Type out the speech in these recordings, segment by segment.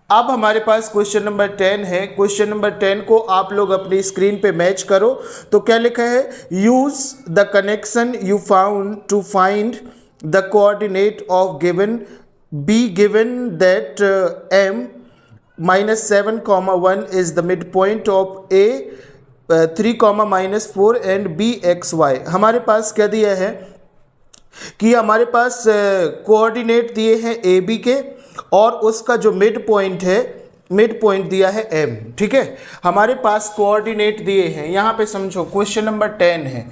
अब हमारे पास question number 10 है। क्वेश्चन नंबर 10 को आप लोग अपनी स्क्रीन पे मैच करो। तो क्या लिखा है, use the connection you found to find the coordinate of given B given that m -7, 1 is the midpoint of a 3, -4 and b xy। हमारे पास क्या दिया है कि हमारे पास कोऑर्डिनेट दिए हैं ए बी के और उसका जो मिड पॉइंट है, मिड पॉइंट दिया है एम। ठीक है, हमारे पास कोऑर्डिनेट दिए हैं। यहाँ पे समझो क्वेश्चन नंबर 10 है,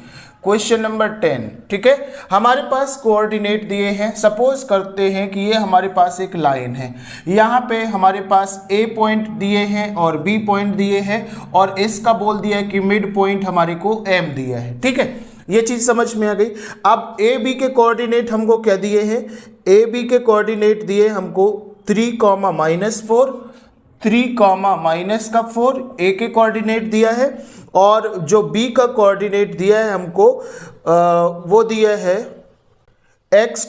क्वेश्चन नंबर 10। ठीक है, हमारे पास कोऑर्डिनेट दिए हैं। सपोज करते हैं कि ये हमारे पास एक लाइन है, यहाँ पे हमारे पास ए पॉइंट दिए हैं और बी पॉइंट दिए हैं और इसका बोल दिया है कि मिड पॉइंट हमारे को एम दिया है। ठीक है, ये चीज समझ में आ गई। अब ए बी के कोऑर्डिनेट हमको क्या दिए हैं, ए बी के कोऑर्डिनेट दिए हमको 3, -4, 3, -4 ए के कोऑर्डिनेट दिया है और जो बी का कोऑर्डिनेट दिया है हमको वो दिया है x,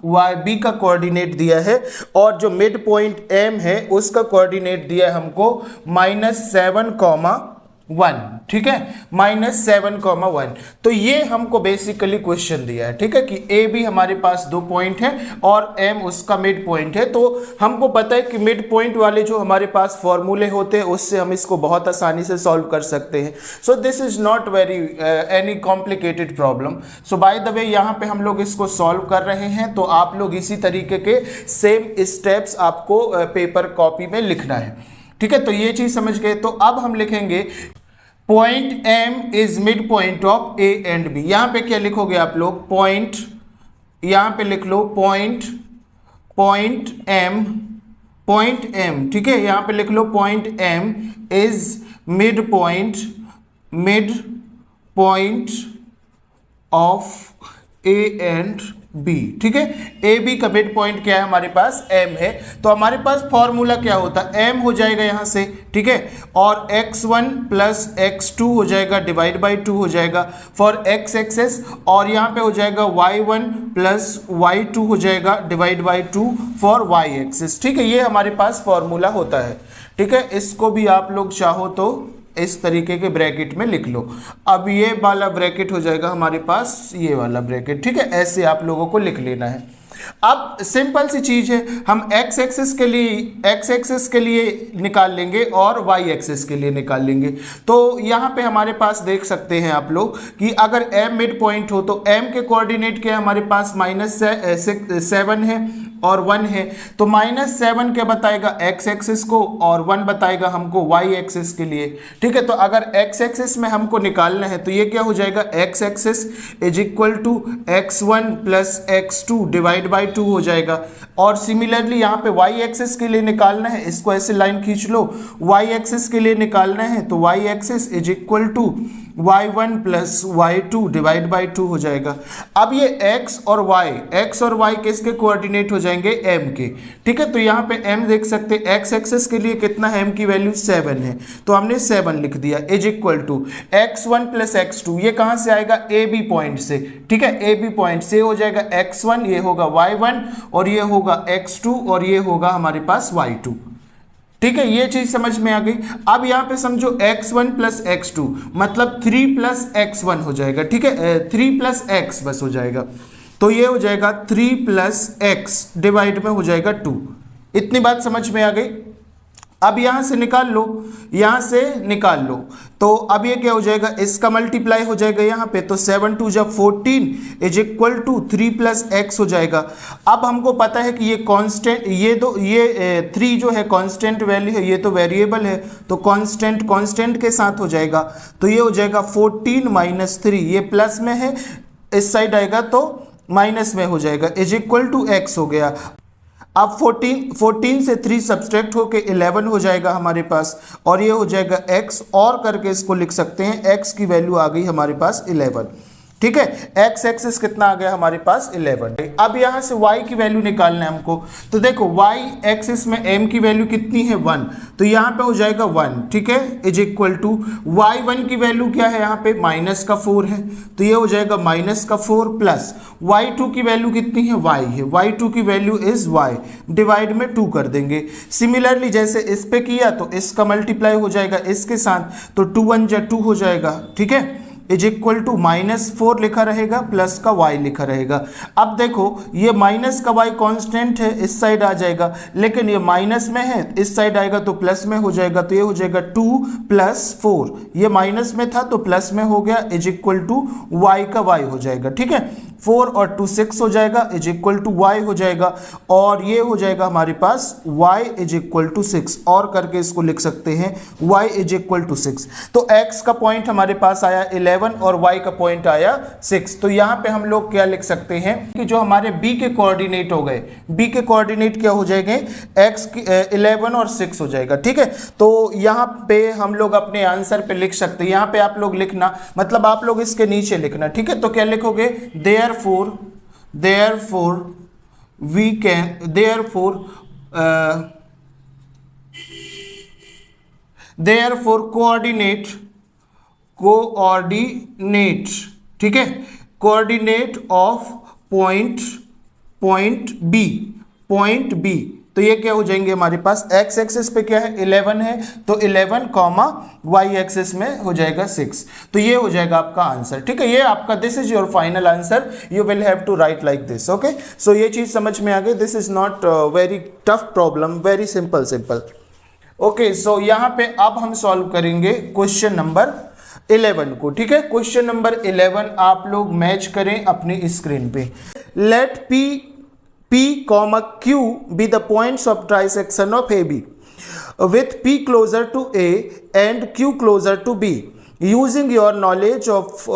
y, बी का कोऑर्डिनेट दिया है और जो मिड पॉइंट m है उसका कोऑर्डिनेट दिया है हमको -7, 1। ठीक है, -7, 1। तो ये हमको बेसिकली क्वेश्चन दिया है। ठीक है, कि ए बी हमारे पास 2 पॉइंट है और एम उसका मिड पॉइंट है। तो हमको पता है कि मिड पॉइंट वाले जो हमारे पास फॉर्मूले होते हैं उससे हम इसको बहुत आसानी से सॉल्व कर सकते हैं। So this is not very any complicated problem. So by the way यहाँ पे हम लोग इसको सॉल्व कर रहे हैं, तो आप लोग इसी तरीके के सेम स्टेप्स आपको पेपर कॉपी में लिखना है। ठीक है, तो ये चीज समझ गए। तो अब हम लिखेंगे point M is mid point of A and B. यहां पे क्या लिखोगे आप लोग, पॉइंट, यहां पे लिख लो पॉइंट एम। ठीक है, यहां पे लिख लो point M is mid point of A and B. ठीक है, ए बी का मिड पॉइंट क्या है हमारे पास, एम है। तो हमारे पास फॉर्मूला क्या होता है, एम हो जाएगा यहां से। ठीक है, और x1 + x2 हो जाएगा, डिवाइड बाई 2 हो जाएगा फॉर x एक्सेस, और यहाँ पे हो जाएगा y1 + y2 हो जाएगा, divide by 2 for y axes. ठीक है, ये हमारे पास फॉर्मूला होता है। ठीक है, इसको भी आप लोग चाहो तो इस तरीके के ब्रैकेट में लिख लो। अब ये वाला ब्रैकेट हो जाएगा हमारे पास ये वाला ब्रैकेट। ठीक है, ऐसे आप लोगों को लिख लेना है। अब सिंपल सी चीज है, हम x एक्सिस के लिए निकाल लेंगे और y एक्सिस के लिए निकाल लेंगे। तो यहाँ पे हमारे पास देख सकते हैं आप लोग कि अगर m मिड पॉइंट हो तो m के कोऑर्डिनेट क्या है हमारे पास, -7 है और 1 है। तो -7 क्या बताएगा x एक्सिस को और 1 बताएगा हमको y एक्सिस के लिए। ठीक है, तो अगर x एक्सिस में हमको निकालना है तो ये क्या हो जाएगा, x axis is equal to x1 + x2 divide by 2 हो जाएगा। और सिमिलरली यहाँ पे y एक्सिस के लिए निकालना है, इसको ऐसे लाइन खींच लो, y एक्सिस के लिए निकालना है तो y axis is equal to y1 + y2 divide by 2 हो जाएगा। अब ये x और y किसके कोऑर्डिनेट हो जाएंगे, m के। ठीक है, तो यहाँ पे m देख सकते हैं, x एक्सिस के लिए कितना है, m की वैल्यू 7 है, तो हमने 7 लिख दिया, is equal to x1 + x2, ये कहाँ से आएगा, a b पॉइंट से। ठीक है, a b पॉइंट से हो जाएगा x1, ये होगा y1 और ये होगा x2 और ये होगा हमारे पास y2। ठीक है, ये चीज समझ में आ गई। अब यहां पे समझो x1 + x2 मतलब 3 + x1 हो जाएगा। ठीक है, 3 + x बस हो जाएगा, तो ये हो जाएगा 3 + x डिवाइड में हो जाएगा 2। इतनी बात समझ में आ गई। अब यहां से निकाल लो, यहां से निकाल लो, तो अब ये क्या हो जाएगा, इसका मल्टीप्लाई हो जाएगा यहाँ पे, तो 7 × 2 = 14 इज इक्वल टू 3 + x हो जाएगा। अब हमको पता है कि ये कांस्टेंट, ये 3 जो है कांस्टेंट वैल्यू है, ये तो वेरिएबल है, तो कांस्टेंट के साथ हो जाएगा, तो ये हो जाएगा 14 - 3, ये प्लस में है, इस साइड आएगा तो माइनस में हो जाएगा, इज इक्वल टू x हो गया। अब 14 से 3 सब्सट्रैक्ट होके 11 हो जाएगा हमारे पास, और ये हो जाएगा x, और करके इसको लिख सकते हैं, x की वैल्यू आ गई हमारे पास 11। ठीक है। एक्स एक्सिस कितना आ गया हमारे पास 11। अब यहां से y की वैल्यू निकालना है हमको, तो देखो y एक्सिस में m की वैल्यू कितनी है 1, तो यहां पे हो जाएगा 1, ठीक है, इज इक्वल टू y1 की वैल्यू क्या है यहाँ पे -4 है, तो ये हो जाएगा -4 प्लस y2 की वैल्यू कितनी है y है, y2 की वैल्यू इज y, डिवाइड में 2 कर देंगे। सिमिलरली जैसे इस पे किया तो इसका मल्टीप्लाई हो जाएगा इसके साथ, तो 2 1 जा 2 हो जाएगा, ठीक है, इज इक्वल टू -4 लिखा रहेगा प्लस का y लिखा रहेगा। अब देखो ये माइनस का y कांस्टेंट है, इस साइड आ जाएगा, लेकिन ये माइनस में है, इस साइड आएगा तो प्लस में हो जाएगा, तो ये हो जाएगा 2 + 4, ये माइनस में था तो प्लस में हो गया, इज इक्वल टू y का y हो जाएगा, ठीक है, 4 और 2 6 हो जाएगा, इज इक्वल टू y हो जाएगा, और ये हो जाएगा हमारे पास y इज इक्वल टू 6, और करके इसको लिख सकते हैं y इज इक्वल टू 6। तो x का पॉइंट हमारे पास आया 11 और y का पॉइंट आया 6। तो यहाँ पे हम लोग क्या लिख सकते हैं कि जो हमारे b के कोऑर्डिनेट हो गए, b के कोऑर्डिनेट क्या हो जाएंगे, x 11 और 6 हो जाएगा, ठीक है। तो यहाँ पे हम लोग अपने आंसर पे लिख सकते हैं, यहाँ पे आप लोग लिखना, मतलब आप लोग इसके नीचे लिखना, ठीक है। तो क्या लिखोगे, therefore we can therefore coordinate, ठीक है, कोऑर्डिनेट ऑफ पॉइंट बी, तो ये क्या हो जाएंगे हमारे पास, x एक्सिस पे क्या है 11 है, तो 11 कॉमा y एक्सिस में हो जाएगा 6, तो ये हो जाएगा आपका आंसर, ठीक है। ये आपका this is your final answer, you will have to write like this, okay. So ये चीज समझ में आ गई, this is not very tough problem, very simple. Okay, so यहाँ पे अब हम सॉल्व करेंगे क्वेश्चन नंबर 11 को, ठीक है। क्वेश्चन नंबर 11 आप लोग मैच करें अपनी स्क्रीन पे। Let P, Q be the points of trisection of AB with P closer to A and Q closer to B. Using your knowledge of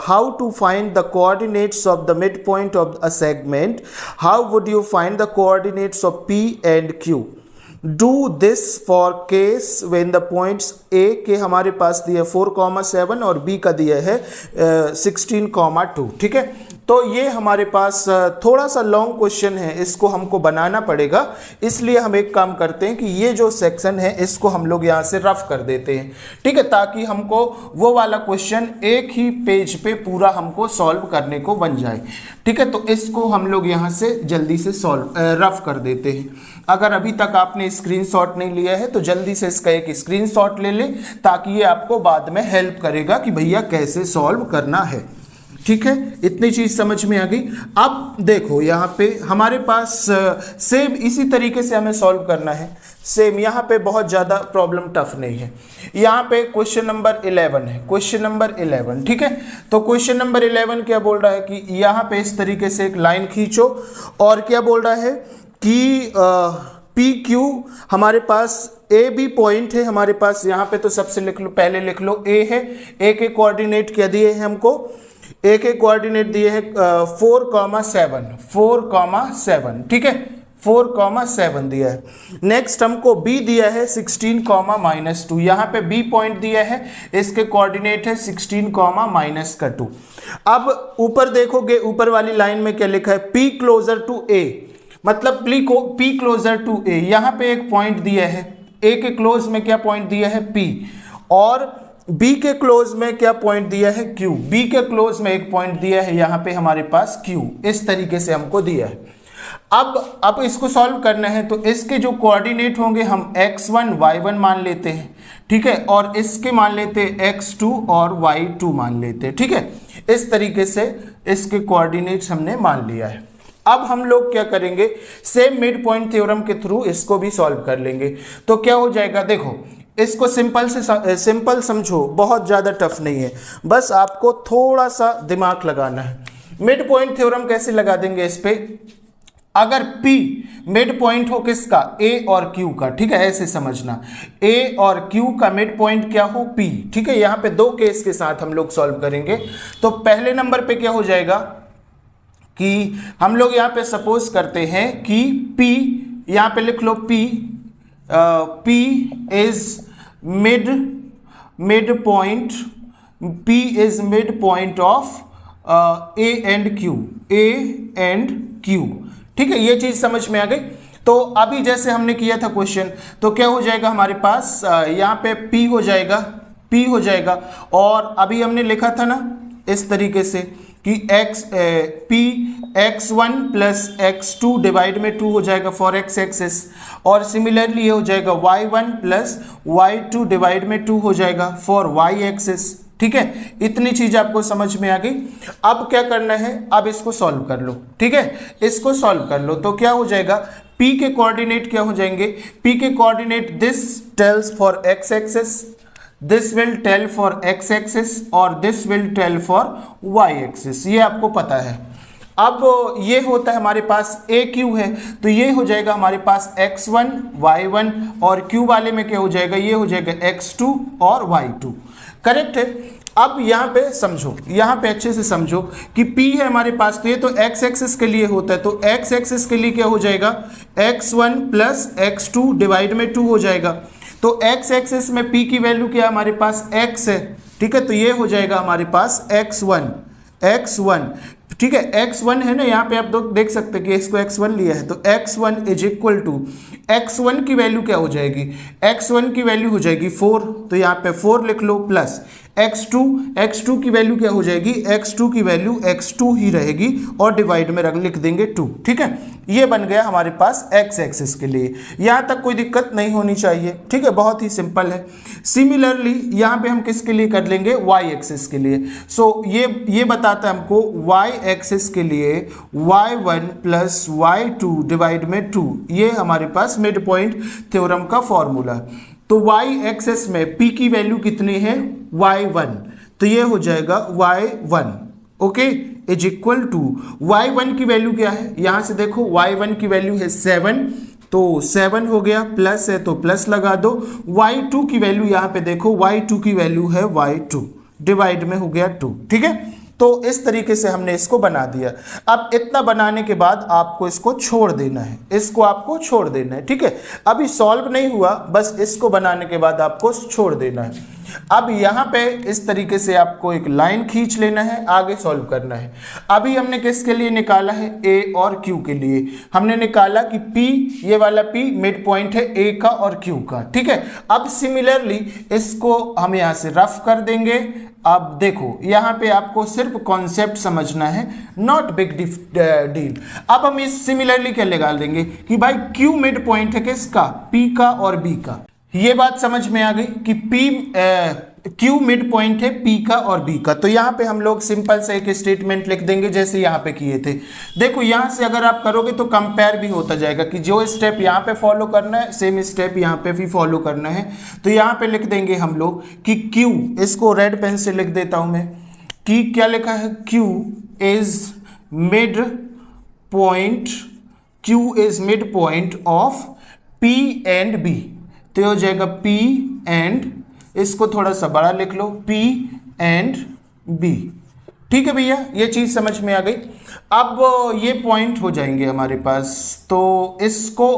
how to find the coordinates of the midpoint of a segment, how would you find the coordinates of P and Q? Do this for case when the points A के हमारे पास दिया 4,7 और B का दिया है 16,2, ठीक है। तो ये हमारे पास थोड़ा सा लॉन्ग क्वेश्चन है, इसको हमको बनाना पड़ेगा, इसलिए हम एक काम करते हैं कि ये जो सेक्शन है इसको हम लोग यहाँ से रफ कर देते हैं, ठीक है, ताकि हमको वो वाला क्वेश्चन एक ही पेज पे पूरा हमको सॉल्व करने को बन जाए, ठीक है। तो इसको हम लोग यहाँ से जल्दी से रफ कर देते हैं। अगर अभी तक आपने स्क्रीनशॉट नहीं लिया है तो जल्दी से इसका एक स्क्रीनशॉट ले लें, ताकि ये आपको बाद में हेल्प करेगा कि भैया कैसे सॉल्व करना है, ठीक है। इतनी चीज समझ में आ गई। अब देखो यहाँ पे हमारे पास सेम इसी तरीके से हमें सॉल्व करना है, सेम यहाँ पे बहुत ज़्यादा प्रॉब्लम टफ नहीं है। यहाँ पे क्वेश्चन नंबर 11 है, क्वेश्चन नंबर 11, ठीक है। तो क्वेश्चन नंबर 11 क्या बोल रहा है कि यहाँ पे इस तरीके से एक लाइन खींचो, और क्या बोल रहा है कि पी क्यू हमारे पास ए बी पॉइंट है हमारे पास, यहाँ पे तो सबसे लिख लो, पहले लिख लो ए है, ए के कोऑर्डिनेट क्या दिए हैं हमको, ए के कोऑर्डिनेट दिए हैं 4,7, ठीक है, 4,7 दिया है। नेक्स्ट हमको बी दिया है 16,-2, यहाँ पे बी पॉइंट दिया है, इसके कोऑर्डिनेट है 16,-2। अब ऊपर देखोगे, ऊपर वाली लाइन में क्या लिखा है, पी क्लोजर टू ए, मतलब पी क्लोजर टू ए, यहाँ पे एक पॉइंट दिया है, ए के क्लोज में क्या पॉइंट दिया है पी, और बी के क्लोज में क्या पॉइंट दिया है क्यू, बी के क्लोज में एक पॉइंट दिया है यहाँ पे हमारे पास क्यू, इस तरीके से हमको दिया है। अब इसको सॉल्व करना है, तो इसके जो कोऑर्डिनेट होंगे हम x1 y1 मान लेते हैं, ठीक है, और इसके मान लेते हैं x2 और y2 मान लेते हैं, ठीक है। इस तरीके से इसके कोऑर्डिनेट्स हमने मान लिया है। अब हम लोग क्या करेंगे, सेम मिड पॉइंट थ्योरम के थ्रू इसको भी सॉल्व कर लेंगे। तो क्या हो जाएगा, देखो इसको सिंपल समझो, बहुत ज़्यादा टफ नहीं है, बस आपको थोड़ा सा दिमाग लगाना है। मिड पॉइंट थ्योरम कैसे लगा देंगे इस पे, अगर P मिड पॉइंट हो किसका, A और Q का, ठीक है, ऐसे समझना, A और Q का मिड पॉइंट क्या हो P, ठीक है। यहाँ पे दो केस के साथ हम लोग सॉल्व करेंगे। तो पहले नंबर पे क्या हो जाएगा कि हम लोग यहाँ पे सपोज करते हैं कि P, यहाँ पे लिख लो P is mid point, P is mid point of A and Q, A and Q, ठीक है, ये चीज समझ में आ गई। तो अभी जैसे हमने किया था क्वेश्चन, तो क्या हो जाएगा हमारे पास, यहाँ पे P हो जाएगा, P हो जाएगा, और अभी हमने लिखा था ना इस तरीके से कि P x1 plus x2 divide में 2 हो जाएगा फॉर x एक्सिस, और सिमिलरली ये हो जाएगा y1 प्लस y2 डिवाइड में 2 हो जाएगा फॉर y एक्सिस, ठीक है। इतनी चीज आपको समझ में आ गई। अब क्या करना है, अब इसको सॉल्व कर लो, ठीक है, इसको सॉल्व कर लो। तो क्या हो जाएगा, P के कोऑर्डिनेट क्या हो जाएंगे, P के coordinate this tells for x axis, this will tell for x axis, और this will tell for y axis, ये आपको पता है। अब ये होता है हमारे पास ए क्यू है, तो ये हो जाएगा हमारे पास x1 y1, और q वाले में क्या हो जाएगा, ये हो जाएगा x2 और y2, करेक्ट है। अब यहाँ पे समझो, यहाँ पे अच्छे से समझो कि P है हमारे पास, तो ये तो x एक्सिस के लिए होता है, तो x एक्सिस के लिए क्या हो जाएगा, x1 प्लस x2 डिवाइड में 2 हो जाएगा। तो x एक्सिस में P की वैल्यू क्या है हमारे पास, x है, ठीक है, तो ये हो जाएगा हमारे पास x1, ठीक है, x1 है ना, यहाँ पे आप देख सकते हैं कि इसको x1 लिया है, तो x1 is equal to x1 की वैल्यू क्या हो जाएगी, x1 की वैल्यू हो जाएगी 4, तो यहाँ पे 4 लिख लो, प्लस x2 की वैल्यू क्या हो जाएगी, x2 की वैल्यू x2 ही रहेगी, और डिवाइड में लिख देंगे 2, ठीक है। ये बन गया हमारे पास x एक्सिस के लिए, यहाँ तक कोई दिक्कत नहीं होनी चाहिए, ठीक है, बहुत ही सिंपल है। सिमिलरली यहाँ पे हम किसके लिए कर लेंगे, y एक्सिस के लिए। सो ये बताता है हमको y एक्सिस के लिए y1 प्लस y2 डिवाइड में 2, ये हमारे पास मिड पॉइंट थ्योरम का फॉर्मूला। तो y एक्सिस में P की वैल्यू कितनी है, y1, तो ये हो जाएगा y1, okay, is equal to y1 की वैल्यू क्या है, यहां से देखो y1 की वैल्यू है 7, तो 7 हो गया, प्लस है तो प्लस लगा दो। y2 की वैल्यू यहाँ पे देखो, y2 की वैल्यू है y2, डिवाइड में हो गया 2, ठीक है। तो इस तरीके से हमने इसको बना दिया। अब इतना बनाने के बाद आपको इसको छोड़ देना है, इसको आपको छोड़ देना है, ठीक है। अभी सॉल्व नहीं हुआ, बस इसको बनाने के बाद आपको छोड़ देना है। अब यहाँ पे इस तरीके से आपको एक लाइन खींच लेना है, आगे सॉल्व करना है। अभी हमने किसके लिए निकाला है, ए और क्यू के लिए हमने निकाला कि P, ये वाला P मिड पॉइंट है ए का और क्यू का, ठीक है। अब सिमिलरली इसको हम यहाँ से रफ कर देंगे। अब देखो यहाँ पे आपको सिर्फ कॉन्सेप्ट समझना है, नॉट बिग डील। अब हम इस सिमिलरली क्या लगा देंगे कि भाई Q मिड पॉइंट है किसका, P का और B का। ये बात समझ में आ गई कि Q मिड पॉइंट है P का और B का। तो यहाँ पे हम लोग सिंपल से एक स्टेटमेंट लिख देंगे जैसे यहाँ पे किए थे। देखो यहाँ से अगर आप करोगे तो कंपेयर भी होता जाएगा कि जो स्टेप यहाँ पे फॉलो करना है सेम स्टेप यहाँ पे भी फॉलो करना है। तो यहाँ पे लिख देंगे हम लोग कि Q, इसको रेड पेन से लिख देता हूँ मैं कि क्या लिखा है, Q is mid point of P and B। तो ये हो जाएगा P एंड, इसको थोड़ा सा बड़ा लिख लो, P एंड B, ठीक है भैया, ये चीज समझ में आ गई। अब ये पॉइंट हो जाएंगे हमारे पास, तो इसको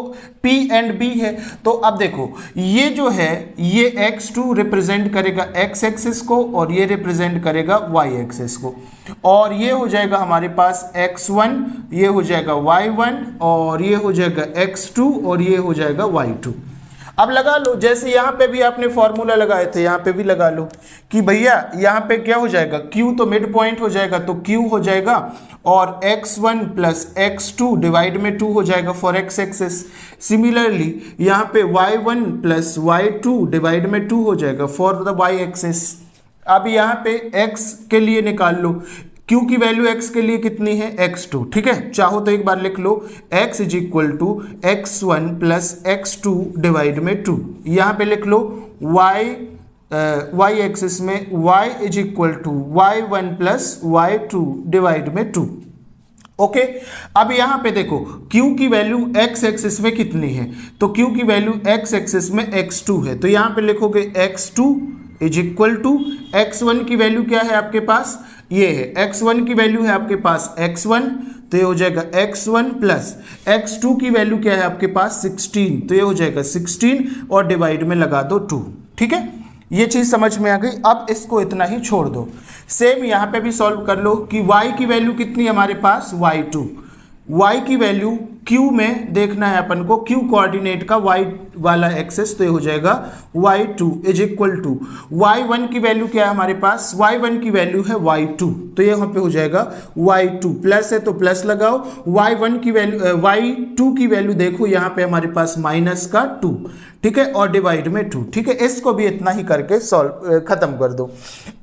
P एंड B है। तो अब देखो ये जो है ये x2 रिप्रेजेंट करेगा x एक्सिस को और ये रिप्रेजेंट करेगा y एक्सिस को, और ये हो जाएगा हमारे पास x1, ये हो जाएगा y1, और ये हो जाएगा x2, और ये हो जाएगा y2। अब लगा लो, जैसे यहाँ पे भी आपने फॉर्मूला लगाए थे यहाँ पे भी लगा लो कि भैया यहाँ पे क्या हो जाएगा, Q तो मिड पॉइंट हो जाएगा, तो Q हो जाएगा और x1 प्लस x2 डिवाइड में 2 हो जाएगा फॉर x एक्सिस। सिमिलरली यहाँ पे y1 प्लस y2 डिवाइड में 2 हो जाएगा फॉर द y एक्सिस। अब यहाँ पे x के लिए निकाल लो, Q की वैल्यू x के लिए कितनी है, x2, ठीक है। चाहो तो एक बार लिख लो x is equal to x1 plus x2 divide में 2। यहाँ पे लिख लो y एक्सिस में y is equal to y1 plus y2 divide में 2, ओके। अब यहाँ पे देखो Q की वैल्यू x एक्सिस में कितनी है, तो Q की वैल्यू x एक्सिस में x2 है, तो यहाँ पे लिखोगे x2 is equal to x1 की वैल्यू क्या है आपके पास, ये है x1 की वैल्यू है आपके पास x1, तो ये हो जाएगा x1 प्लस x2 की वैल्यू क्या है आपके पास 16, तो ये हो जाएगा 16 और डिवाइड में लगा दो 2, ठीक है। ये चीज समझ में आ गई। अब इसको इतना ही छोड़ दो। सेम यहाँ पे भी सॉल्व कर लो कि y की वैल्यू कितनी है हमारे पास, y2। y की वैल्यू q में देखना है अपन को, q कोऑर्डिनेट का y वाला एक्सेस, तो ये हो जाएगा y2 is equal to y1 की वैल्यू क्या है हमारे पास, y1 की वैल्यू है y2, तो ये यहाँ पे हो जाएगा y2, प्लस है तो प्लस लगाओ, y1 की वैल्यू y2 की वैल्यू देखो यहाँ पे हमारे पास माइनस का 2, ठीक है, और डिवाइड में 2, ठीक है। इसको भी इतना ही करके सॉल्व खत्म कर दो।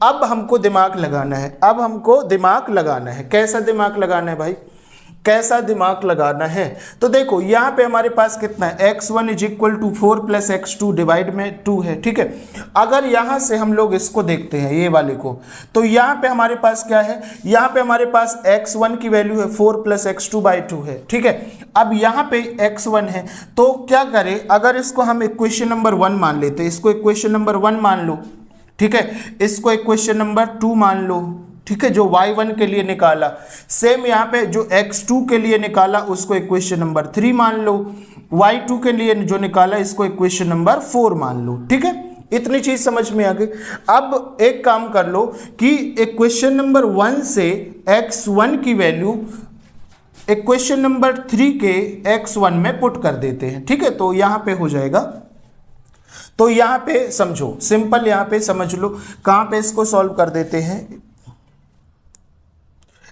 अब हमको दिमाग लगाना है, अब हमको दिमाग लगाना है। कैसा दिमाग लगाना है भाई, कैसा दिमाग लगाना है, तो देखो यहाँ पे हमारे पास कितना है, x1 is equal to 4 plus x2 divide में 2 है, ठीक है। अगर यहाँ से हम लोग इसको देखते हैं ये वाले को, तो यहाँ पे हमारे पास क्या है, यहाँ पे हमारे पास x1 की वैल्यू है 4 प्लस x2 बाई 2 है, ठीक है। अब यहाँ पे x1 है, तो क्या करें, अगर इसको हम इक्वेशन नंबर 1 मान लेते हैं, इसको इक्वेशन नंबर 1 मान लो, ठीक है, इसको इक्वेशन नंबर 2 मान लो, ठीक है, जो y1 के लिए निकाला। सेम यहाँ पे जो x2 के लिए निकाला उसको इक्वेशन नंबर 3 मान लो, y2 के लिए जो निकाला इसको इक्वेशन नंबर 4 मान लो, ठीक है। इतनी चीज समझ में आ गई। अब एक काम कर लो कि इक्वेशन नंबर 1 से x1 की वैल्यू इक्वेशन नंबर 3 के x1 में पुट कर देते हैं, ठीक है। तो यहाँ पे हो जाएगा, तो यहाँ पे समझो, सिंपल यहाँ पे समझ लो, कहाँ पे इसको सॉल्व कर देते हैं,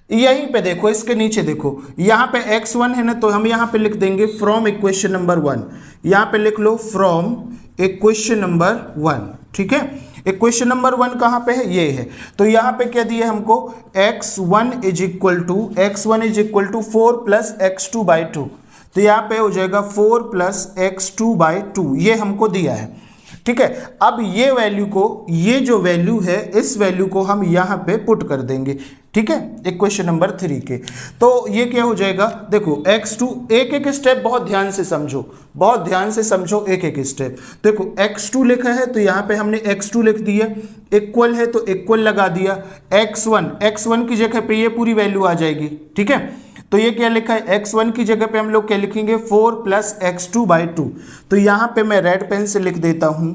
यहीं पे देखो, इसके नीचे देखो, यहाँ पे x1 है ना, तो हम यहाँ पे लिख देंगे फ्रॉम इक्वेशन नंबर 1, यहाँ पे लिख लो फ्रॉम इक्वेशन नंबर 1, ठीक है। इक्वेशन नंबर 1 कहाँ पे है, ये है, तो यहाँ पे क्या दिया हमको, x1 is equal to 4 plus x2 by 2, तो यहाँ पे हो जाएगा 4 प्लस x2 बाई 2, ये हमको दिया है, ठीक है। अब ये वैल्यू को, ये जो वैल्यू है इस वैल्यू को हम यहाँ पे पुट कर देंगे, ठीक है, इक्वेशन नंबर 3 के। तो ये क्या हो जाएगा, देखो x2, एक एक स्टेप बहुत ध्यान से समझो, बहुत ध्यान से समझो एक एक स्टेप। देखो x2 लिखा है तो यहाँ पे हमने x2 लिख दिया, इक्वल है तो इक्वल लगा दिया, x1 की जगह पे ये पूरी वैल्यू आ जाएगी, ठीक है। तो ये क्या लिखा है, x1 की जगह पे हम लोग क्या लिखेंगे, 4 प्लस x2 बाई 2, तो यहाँ पे मैं रेड पेन से लिख देता हूँ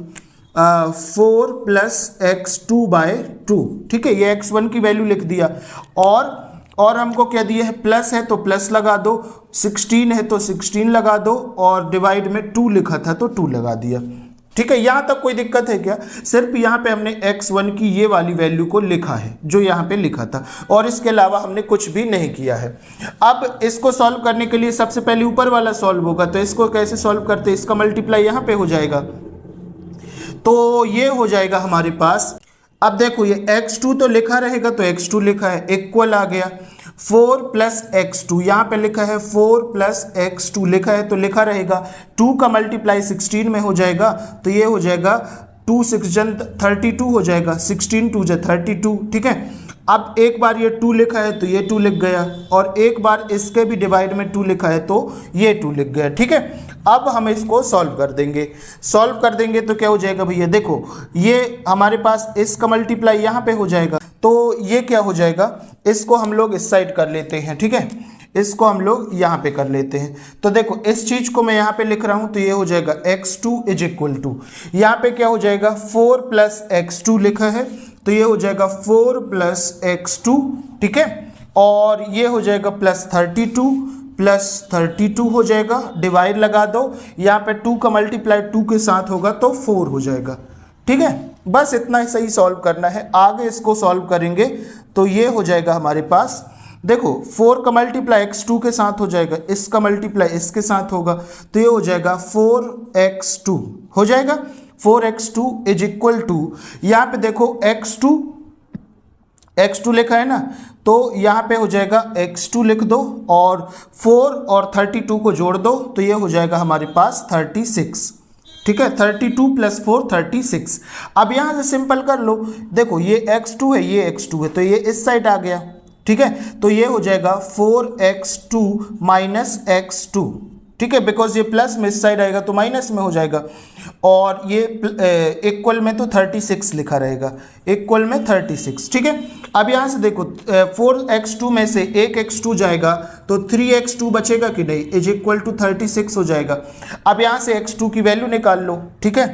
4 प्लस x2 बाई 2, ठीक है, ये x1 की वैल्यू लिख दिया। और हमको क्या दिया है, प्लस है तो प्लस लगा दो, 16 है तो 16 लगा दो, और डिवाइड में 2 लिखा था तो 2 लगा दिया, ठीक है। यहाँ तक कोई दिक्कत है क्या, सिर्फ यहाँ पे हमने x1 की ये वाली वैल्यू को लिखा है जो यहाँ पे लिखा था, और इसके अलावा हमने कुछ भी नहीं किया है। अब इसको सॉल्व करने के लिए सबसे पहले ऊपर वाला सॉल्व होगा, तो इसको कैसे सॉल्व करते हैं, इसका मल्टीप्लाई यहाँ पे हो जाएगा, तो ये हो जाएगा हमारे पास। अब देखो ये x2 तो लिखा रहेगा, तो x2 लिखा है, इक्वल आ गया 4 प्लस x2, यहाँ पे लिखा है 4 प्लस x2 लिखा है तो लिखा रहेगा, 2 का मल्टीप्लाई 16 में हो जाएगा, तो ये हो जाएगा 2 6 जन 32 हो जाएगा, 16 2 जा 32, ठीक है। अब एक बार ये 2 लिखा है तो ये 2 लिख गया, और एक बार इसके भी डिवाइड में 2 लिखा है तो ये 2 लिख गया, ठीक है। अब हम इसको सॉल्व कर देंगे, सॉल्व कर देंगे तो क्या हो जाएगा भैया, देखो ये हमारे पास इसका मल्टीप्लाई यहाँ पे हो जाएगा, तो ये क्या हो जाएगा, इसको हम लोग इस साइड कर लेते हैं, ठीक है, इसको हम लोग यहाँ पे कर लेते हैं। तो देखो इस चीज को मैं यहाँ पे लिख रहा हूँ, तो ये हो जाएगा x2 इज इक्वल टू, यहाँ पे क्या हो जाएगा 4 प्लस x2 लिखा है, तो ये हो जाएगा 4 प्लस x2, ठीक है, और ये हो जाएगा प्लस 32 हो जाएगा, डिवाइड लगा दो, यहाँ पे 2 का मल्टीप्लाई 2 के साथ होगा तो 4 हो जाएगा, ठीक है। बस इतना ही सही सॉल्व करना है, आगे इसको सॉल्व करेंगे तो ये हो जाएगा हमारे पास, देखो 4 का मल्टीप्लाई x2 के साथ हो जाएगा, इसका मल्टीप्लाई इसके साथ होगा, तो ये हो जाएगा 4x2 हो जाएगा, 4x2 इज इक्वल टू, यहाँ पे देखो x2 लिखा है ना, तो यहाँ पे हो जाएगा x2 लिख दो, और 4 और 32 को जोड़ दो, तो ये हो जाएगा हमारे पास 36, ठीक है, 32 प्लस 4 36। अब यहाँ से सिंपल कर लो, देखो ये x2 है, ये x2 है, तो ये इस साइड आ गया, ठीक है, तो ये हो जाएगा 4x2 माइनस x2, ठीक है, बिकॉज ये प्लस में इस साइड आएगा तो माइनस में हो जाएगा, और ये इक्वल में तो 36 लिखा रहेगा, इक्वल में 36, ठीक है। अब यहाँ से देखो 4x2 में से एक x2 जाएगा तो 3x2 बचेगा कि नहीं, इज इक्वल टू 36 हो जाएगा। अब यहाँ से x2 की वैल्यू निकाल लो, ठीक है,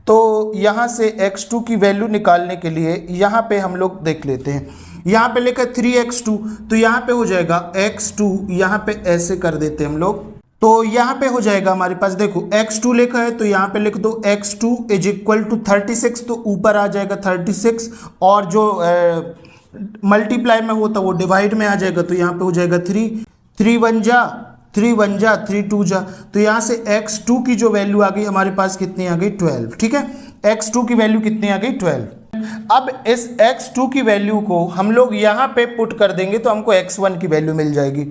तो यहाँ से x2 की वैल्यू निकालने के लिए यहाँ पे हम लोग देख लेते हैं, यहाँ पे लेकर 3x2, तो यहाँ पे हो जाएगा x2, यहाँ पे ऐसे कर देते हैं हम लोग, तो यहाँ पे हो जाएगा हमारे पास, देखो x2 लिखा है तो यहाँ पे लिख दो x2 इज इक्वल टू 36, तो ऊपर आ जाएगा 36, और जो मल्टीप्लाई में होता वो डिवाइड में आ जाएगा, तो यहाँ पे हो जाएगा 3 1 जा 3 2 जा, तो यहाँ से x2 की जो वैल्यू आ गई हमारे पास कितनी आ गई 12, ठीक है, x2 की वैल्यू कितनी आ गई 12। अब इस x2 की वैल्यू को हम लोग यहाँ पे पुट कर देंगे तो हमको x1 की वैल्यू मिल जाएगी,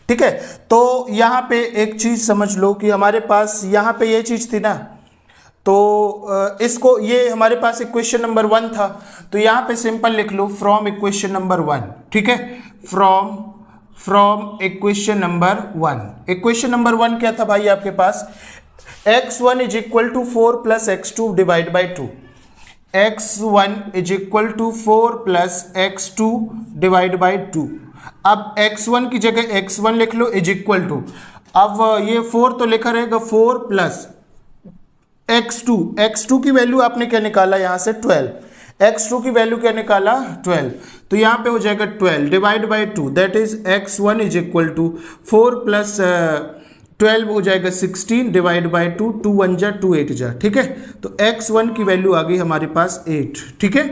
ठीक है। तो यहाँ पे एक चीज़ समझ लो कि हमारे पास यहाँ पे ये चीज़ थी ना, तो इसको, ये हमारे पास इक्वेशन नंबर 1 था, तो यहाँ पे सिंपल लिख लो फ्रॉम इक्वेशन नंबर 1, ठीक है, from equation number 1। Equation number 1 क्या था भाई आपके पास, x1 is equal to 4 plus x2 divide by 2, x1 is equal to 4 plus x2 divide by 2। अब x1 की जगह x1 लिख लो इज इक्वल टू, अब ये 4 तो लिखा रहेगा 4 प्लस x2 की वैल्यू आपने क्या निकाला यहाँ से 12, x2 की वैल्यू क्या निकाला 12, तो यहाँ पे हो जाएगा 12 divide by 2, that is x1 is equal to 4 plus 12 हो जाएगा 16 डिवाइड बाई 2, 2 1 जा 2 8 जा, ठीक है, तो x1 की वैल्यू आ गई हमारे पास 8, ठीक है।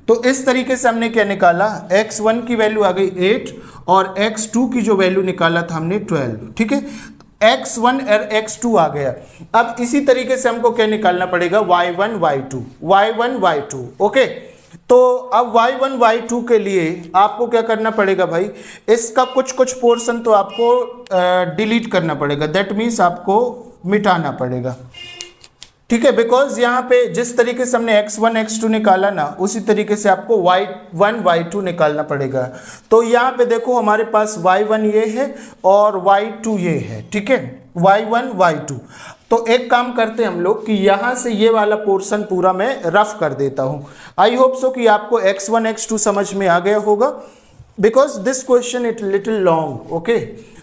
तो इस तरीके से हमने क्या निकाला, x1 की वैल्यू आ गई 8 और x2 की जो वैल्यू निकाला था हमने 12, ठीक है, x1 और x2 आ गया। अब इसी तरीके से हमको क्या निकालना पड़ेगा, y1 y2, ओके। तो अब y1 y2 के लिए आपको क्या करना पड़ेगा भाई, इसका कुछ पोर्शन तो आपको डिलीट करना पड़ेगा, दैट मीन्स आपको मिटाना पड़ेगा, ठीक है, बिकॉज यहाँ पे जिस तरीके से हमने x1 x2 निकाला ना, उसी तरीके से आपको y1 y2 निकालना पड़ेगा। तो यहाँ पे देखो हमारे पास y1 ये है और y2 ये है, ठीक है, y1 y2। तो एक काम करते हैं हम लोग कि यहाँ से ये वाला पोर्शन पूरा मैं रफ कर देता हूँ। आई होप सो कि आपको x1 x2 समझ में आ गया होगा, because this question it little long, okay.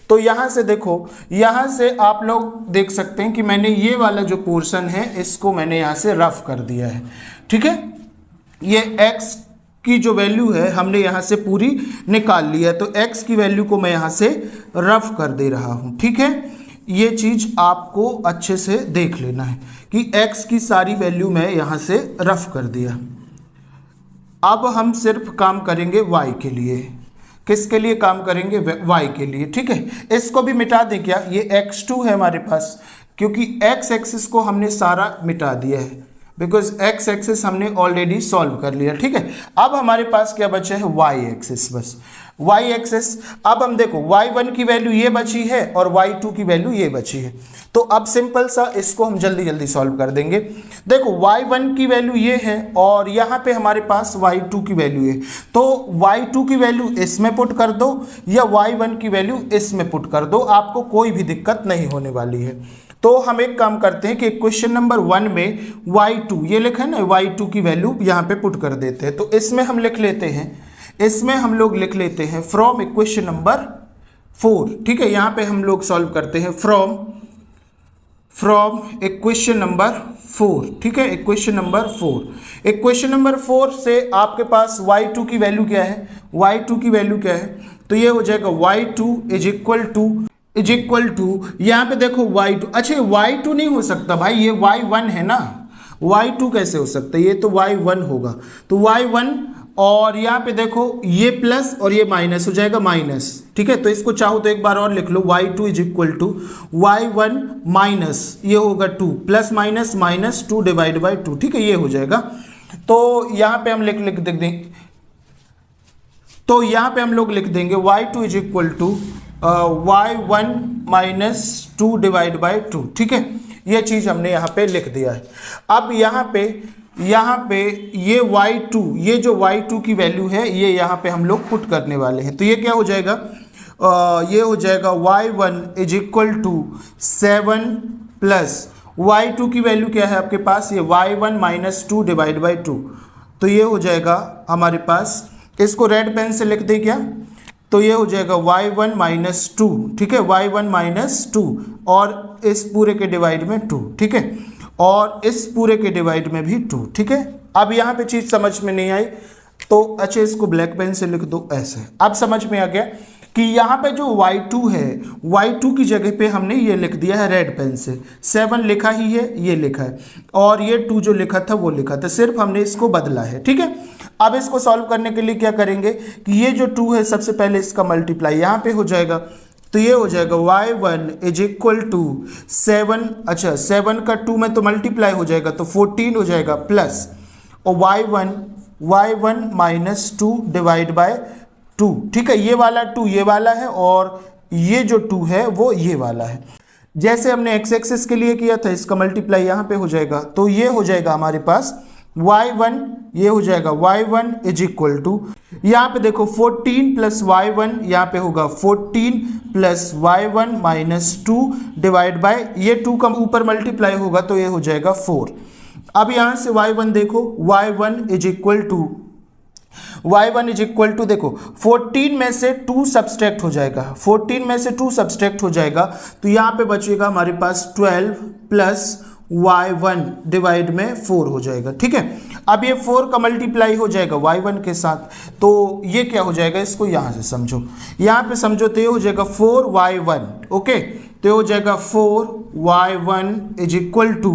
तो यहाँ से देखो, यहाँ से आप लोग देख सकते हैं कि मैंने ये वाला जो पोर्शन है इसको मैंने यहाँ से रफ कर दिया है, ठीक है, ये x की जो वैल्यू है हमने यहाँ से पूरी निकाल ली है, तो x की वैल्यू को मैं यहाँ से रफ कर दे रहा हूँ, ठीक है। ये चीज़ आपको अच्छे से देख लेना है कि x की सारी वैल्यू मैं यहाँ से रफ कर दिया। अब हम सिर्फ काम करेंगे y के लिए, किसके लिए काम करेंगे, y के लिए, ठीक है। इसको भी मिटा दें क्या, ये x2 है हमारे पास, क्योंकि x एक्सिस को हमने सारा मिटा दिया है, बिकॉज x एक्सिस हमने ऑलरेडी सॉल्व कर लिया, ठीक है। अब हमारे पास क्या बचा है, y एक्सिस, बस y एक्सिस। अब हम देखो y1 की वैल्यू ये बची है और y2 की वैल्यू ये बची है, तो अब सिंपल सा इसको हम जल्दी सॉल्व कर देंगे। देखो y1 की वैल्यू ये है और यहाँ पे हमारे पास y2 की वैल्यू है, तो y2 की वैल्यू इसमें पुट कर दो या y1 की वैल्यू इसमें पुट कर दो, आपको कोई भी दिक्कत नहीं होने वाली है। तो हम एक काम करते हैं कि क्वेश्चन नंबर 1 में y2 ये लिखा है ना, y2 की वैल्यू यहाँ पे पुट कर देते हैं, तो इसमें हम लिख लेते हैं, इसमें हम लोग लिख लेते हैं फ्रॉम इक्वेशन नंबर 4, ठीक है। यहाँ पे हम लोग सॉल्व करते हैं फ्रॉम इक्वेशन नंबर 4, ठीक है, इक्वेशन नंबर 4। इक्वेशन नंबर 4 से आपके पास y2 की वैल्यू क्या है, y2 की वैल्यू क्या है, तो ये हो जाएगा y2 इज इक्वल टू यहाँ पे देखो y2, अच्छा y2 नहीं हो सकता भाई, ये y1 है ना, y2 कैसे हो सकता है, ये तो y1 होगा, तो y1 और यहाँ पे देखो ये प्लस और ये माइनस हो जाएगा माइनस, ठीक है। तो इसको चाहो तो एक बार और लिख लो, y2 is equal to y1 minus ये होगा 2 plus minus minus 2 divide by 2, ठीक है, ये हो जाएगा। तो यहाँ पे हम लिख देंगे, तो यहाँ पे हम लोग लिख देंगे y2 is equal to y1 minus 2 divide by 2, ठीक है, ये चीज़ हमने यहाँ पे लिख दिया है। अब यहाँ पे ये y2, ये जो y2 की वैल्यू है ये यहाँ पे हम लोग पुट करने वाले हैं, तो ये क्या हो जाएगा, ये हो जाएगा y1 is equal to 7 plus y2 की वैल्यू क्या है आपके पास, ये y1 माइनस 2 डिवाइड बाई 2, तो ये हो जाएगा हमारे पास, इसको रेड पेन से लिख दे क्या, तो ये हो जाएगा y1 माइनस 2, ठीक है, y1 माइनस 2 और इस पूरे के डिवाइड में 2, ठीक है, और इस पूरे के डिवाइड में भी 2, ठीक है। अब यहाँ पे चीज़ समझ में नहीं आई तो अच्छा इसको ब्लैक पेन से लिख दो ऐसे। अब समझ में आ गया कि यहाँ पे जो y2 है, y2 की जगह पे हमने ये लिख दिया है रेड पेन से, 7 लिखा ही है, ये लिखा है, और ये 2 जो लिखा था वो लिखा था, सिर्फ हमने इसको बदला है, ठीक है। अब इसको सॉल्व करने के लिए क्या करेंगे कि ये जो 2 है सबसे पहले इसका मल्टीप्लाई यहाँ पे हो जाएगा, तो ये हो जाएगा y1 इज इक्वल टू 7, अच्छा 7 का 2 में तो मल्टीप्लाई हो जाएगा तो 14 हो जाएगा, प्लस और y1 माइनस 2 डिवाइड बाय 2, ठीक है। ये वाला 2 ये वाला है और ये जो 2 है वो ये वाला है। जैसे हमने x एक्सिस के लिए किया था इसका मल्टीप्लाई यहाँ पे हो जाएगा, तो ये हो जाएगा हमारे पास y1, ये हो जाएगा y1 इज इक्वल टू, यहाँ पे देखो 14 प्लस y1, यहाँ पे होगा 14 plus y1 minus 2 divide by ये 2 का ऊपर मल्टीप्लाई होगा तो ये हो जाएगा 4। अब यहाँ से y1 देखो, y1 इज इक्वल टू देखो 14 में से 2 सब्सट्रैक्ट हो जाएगा, 14 में से 2 सब्सट्रैक्ट हो जाएगा तो यहाँ पे बचेगा हमारे पास 12 प्लस y1 डिवाइड में 4 हो जाएगा, ठीक है। अब ये 4 का मल्टीप्लाई हो जाएगा y1 के साथ, तो ये क्या हो जाएगा, इसको यहाँ से समझो, यहाँ पे समझो तो ये हो जाएगा 4y1, ओके। तो ये हो जाएगा 4y1 is equal to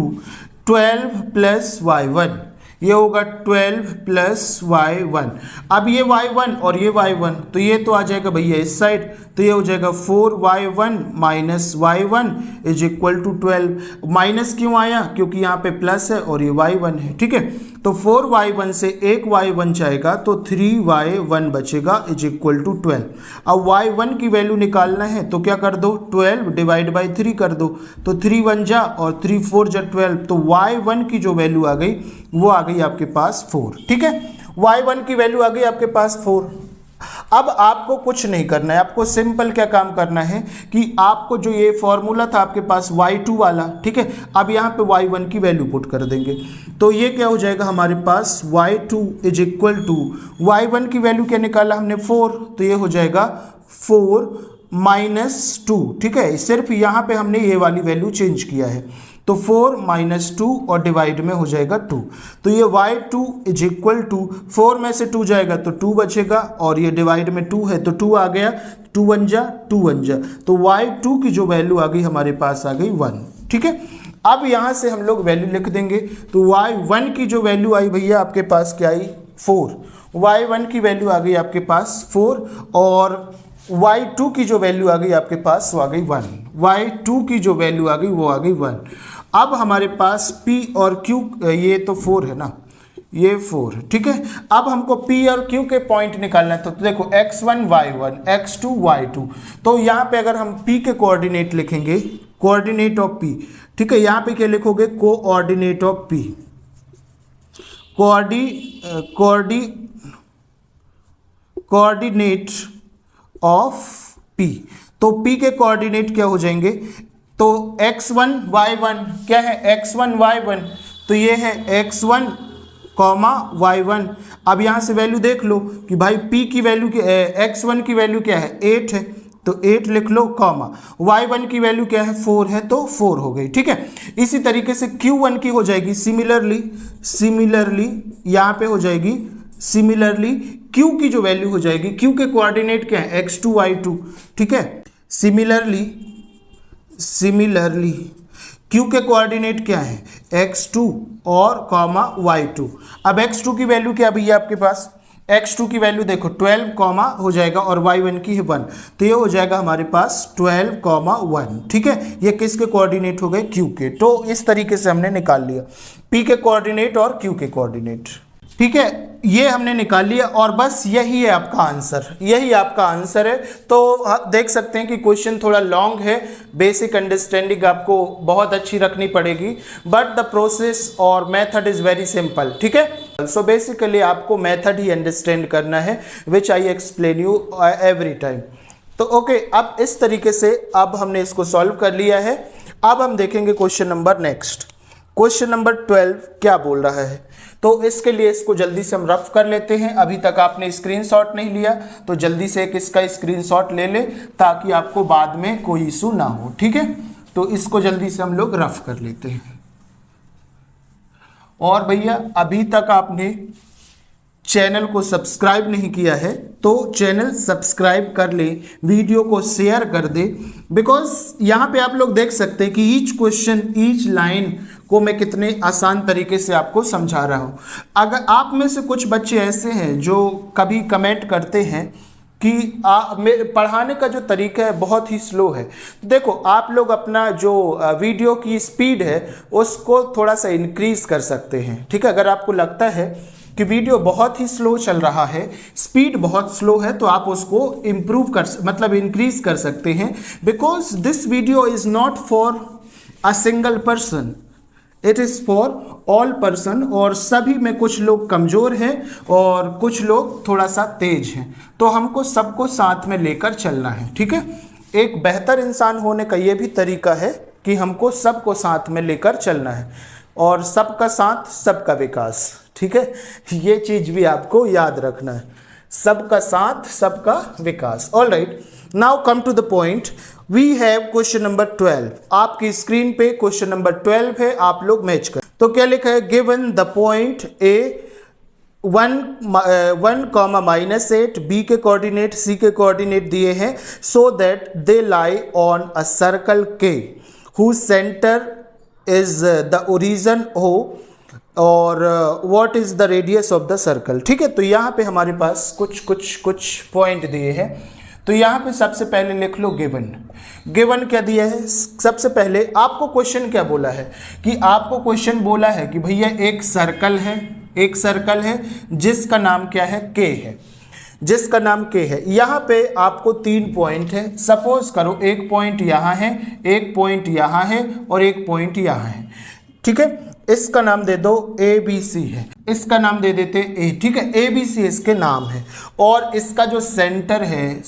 12 plus y1, ये होगा 12 प्लस y1। अब ये y1 और ये y1 तो ये तो आ जाएगा भैया इस साइड, तो ये हो जाएगा 4y1 minus y1 is equal to 12। Minus क्यों आया, क्योंकि यहाँ पे प्लस है और ये y1 है, ठीक है। तो 4y1 से एक y1 जाएगा तो 3y1 बचेगा इज इक्वल टू 12। अब y1 की वैल्यू निकालना है तो क्या कर दो, 12 डिवाइड बाई 3 कर दो, तो 3 1 जा और 3 4 जा 12, तो y1 की जो वैल्यू आ गई वो आ गई आपके पास 4, ठीक है। y1 की वैल्यू आ गई आपके पास 4। अब आपको कुछ नहीं करना है, आपको सिंपल क्या काम करना है कि आपको जो ये फॉर्मूला था आपके पास y2 वाला, ठीक है, अब यहाँ पे y1 की वैल्यू पुट कर देंगे तो ये क्या हो जाएगा हमारे पास y2 is equal to, y1 की वैल्यू क्या निकाला हमने 4, तो ये हो जाएगा 4 माइनस 2, ठीक है। सिर्फ यहाँ पे हमने ये वाली वैल्यू चेंज किया है, तो 4 माइनस 2 और डिवाइड में हो जाएगा 2, तो ये y2 इज इक्वल टू 4 में से 2 जाएगा तो 2 बचेगा और ये डिवाइड में 2 है तो 2 आ गया, 2 1 जा 2 1 जा, तो y2 की जो वैल्यू आ गई हमारे पास आ गई 1, ठीक है। अब यहाँ से हम लोग वैल्यू लिख देंगे, तो y1 की जो वैल्यू आई भैया आपके पास क्या आई 4, y1 की वैल्यू आ गई आपके पास 4 और y2 की जो वैल्यू आ गई आपके पास वो आ गई 1, y2 की जो वैल्यू आ गई वो आ गई 1। अब हमारे पास p और q, ये तो 4 है ना, ये 4 है, ठीक है। अब हमको p और q के पॉइंट निकालना है, तो देखो x1 y1 x2 y2, तो यहाँ पे अगर हम p के कोऑर्डिनेट लिखेंगे, कोऑर्डिनेट ऑफ p, ठीक है, यहाँ पे क्या लिखोगे, coordinate of p, coordinate of p, तो p के कोऑर्डिनेट क्या हो जाएंगे, तो x1 y1 क्या है, x1 y1, तो ये है x1 कॉमा y1। अब यहाँ से वैल्यू देख लो कि भाई p की वैल्यू x1 की वैल्यू क्या है 8 है, तो 8 लिख लो, कॉमा y1 की वैल्यू क्या है 4 है तो 4 हो गई, ठीक है। इसी तरीके से q1 की हो जाएगी सिमिलरली यहाँ पे हो जाएगी सिमिलरली q की जो वैल्यू हो जाएगी, q के कोऑर्डिनेट क्या है x2 y2, ठीक है। सिमिलरली q के कोऑर्डिनेट क्या है x2 और कॉमा y2। अब x2 की वैल्यू क्या भैया आपके पास, x2 की वैल्यू देखो 12 कॉमा हो जाएगा और y1 की है 1, तो ये हो जाएगा हमारे पास 12 कॉमा 1, ठीक है। ये किसके कोऑर्डिनेट हो गए, q के। तो इस तरीके से हमने निकाल लिया p के कोऑर्डिनेट और q के कोऑर्डिनेट, ठीक है, ये हमने निकाल लिया और बस यही है आपका आंसर, यही आपका आंसर है। तो देख सकते हैं कि क्वेश्चन थोड़ा लॉन्ग है, बेसिक अंडरस्टैंडिंग आपको बहुत अच्छी रखनी पड़ेगी, बट द प्रोसेस और मेथड इज़ वेरी सिंपल, ठीक है। सो बेसिकली आपको मेथड ही अंडरस्टैंड करना है, which I explain you every time. तो ओके, अब इस तरीके से अब हमने इसको सॉल्व कर लिया है। अब हम देखेंगे question number next, question number 12 क्या बोल रहा है। तो इसके लिए इसको जल्दी से हम रफ कर लेते हैं। अभी तक आपने स्क्रीनशॉट नहीं लिया तो जल्दी से एक इसका स्क्रीनशॉट ले ले ताकि आपको बाद में कोई इशू ना हो, ठीक है। तो इसको जल्दी से हम लोग रफ कर लेते हैं। और भैया अभी तक आपने चैनल को सब्सक्राइब नहीं किया है तो चैनल सब्सक्राइब कर ले, वीडियो को शेयर कर दे, बिकॉज यहाँ पे आप लोग देख सकते हैं कि ईच क्वेश्चन ईच लाइन को मैं कितने आसान तरीके से आपको समझा रहा हूँ। अगर आप में से कुछ बच्चे ऐसे हैं जो कभी कमेंट करते हैं कि मेरे पढ़ाने का जो तरीका है बहुत ही स्लो है, देखो आप लोग अपना जो वीडियो की स्पीड है उसको थोड़ा सा इंक्रीज कर सकते हैं। ठीक है, अगर आपको लगता है कि वीडियो बहुत ही स्लो चल रहा है, स्पीड बहुत स्लो है, तो आप उसको इम्प्रूव कर मतलब इंक्रीज कर सकते हैं, because this video is not for a single person, it is for all person. और सभी में कुछ लोग कमज़ोर हैं और कुछ लोग थोड़ा सा तेज हैं, तो हमको सबको साथ में लेकर चलना है। ठीक है, एक बेहतर इंसान होने का ये भी तरीका है कि हमको सबको साथ में लेकर चलना है, और सबका साथ सबका विकास। ठीक है, ये चीज़ भी आपको याद रखना है, सबका साथ सबका विकास। All right, now come to the point, we have question number 12। आपकी स्क्रीन पे क्वेश्चन नंबर 12 है, आप लोग मैच कर। तो क्या लिखा है, given the point A 1,-8, B के कोऑर्डिनेट सी के कोऑर्डिनेट दिए हैं, so that they lie on a circle के whose centre is the origin O, और what is the radius of the circle. ठीक है, तो यहाँ पे हमारे पास कुछ पॉइंट दिए हैं। तो यहाँ पे सबसे पहले लिख लो गिवन क्या दिया है। सबसे पहले आपको क्वेश्चन क्या बोला है कि आपको क्वेश्चन बोला है कि भैया एक सर्कल है जिसका नाम क्या है, के है, जिसका नाम के है। यहाँ पे आपको 3 पॉइंट है, सपोज करो एक पॉइंट यहाँ है, एक पॉइंट यहाँ है और एक पॉइंट यहाँ है। ठीक है, इसका नाम दे दो ए बी सी है, इसका नाम दे देते ए। ठीक है, ए बी सी इसके नाम है, और इसका जो सेंटर है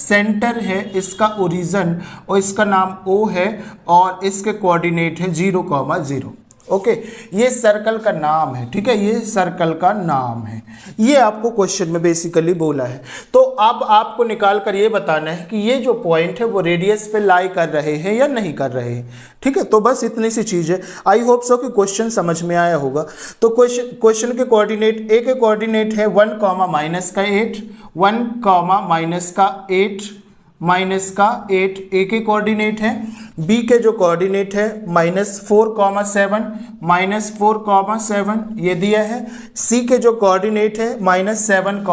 इसका ओरिजिन, और इसका नाम ओ है, और इसके कोऑर्डिनेट है 0,0। ओके, ये सर्कल का नाम है। ठीक है, ये सर्कल का नाम है, ये आपको क्वेश्चन में बेसिकली बोला है। तो अब आपको निकाल कर ये बताना है कि ये जो पॉइंट है वो रेडियस पे लाई कर रहे हैं या नहीं कर रहे हैं। ठीक है, तो बस इतनी सी चीज़ है। आई होप सो कि क्वेश्चन समझ में आया होगा। तो क्वेश्चन के कोऑर्डिनेट, ए के कोऑर्डिनेट है 1,-8, 1,-8 -8 ए के कोऑर्डिनेट है, बी के जो कोऑर्डिनेट है -4,7 -4,7 ये दिया है, सी के जो कोऑर्डिनेट है -7,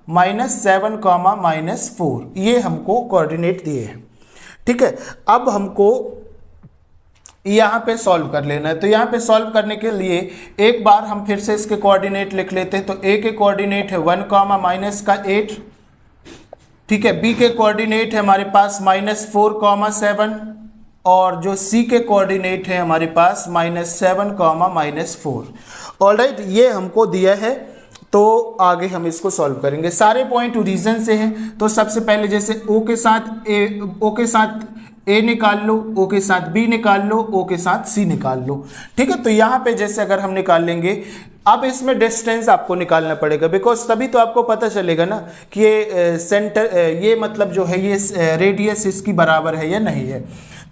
-4 ये हमको कोऑर्डिनेट दिए हैं। ठीक है, अब हमको यहाँ पे सॉल्व कर लेना है। तो यहाँ पे सॉल्व करने के लिए एक बार हम फिर से इसके कोऑर्डिनेट लिख लेते हैं। तो ए के कोऑर्डिनेट है 1,-8, ठीक है, बी के कोऑर्डिनेट है हमारे पास -4,7, और जो सी के कोऑर्डिनेट है हमारे पास -7, -4। ऑलराइट, ये हमको दिया है। तो आगे हम इसको सॉल्व करेंगे। सारे पॉइंट ओरिजिन से हैं, तो सबसे पहले जैसे ओ के साथ ए निकाल लो, ओ के साथ बी निकाल लो, ओ के साथ सी निकाल लो। ठीक है, तो यहाँ पे जैसे अगर हम निकाल लेंगे, अब इसमें डिस्टेंस आपको निकालना पड़ेगा, बिकॉज तभी तो आपको पता चलेगा ना कि ये सेंटर, ये मतलब जो है ये रेडियस इसकी बराबर है या नहीं है।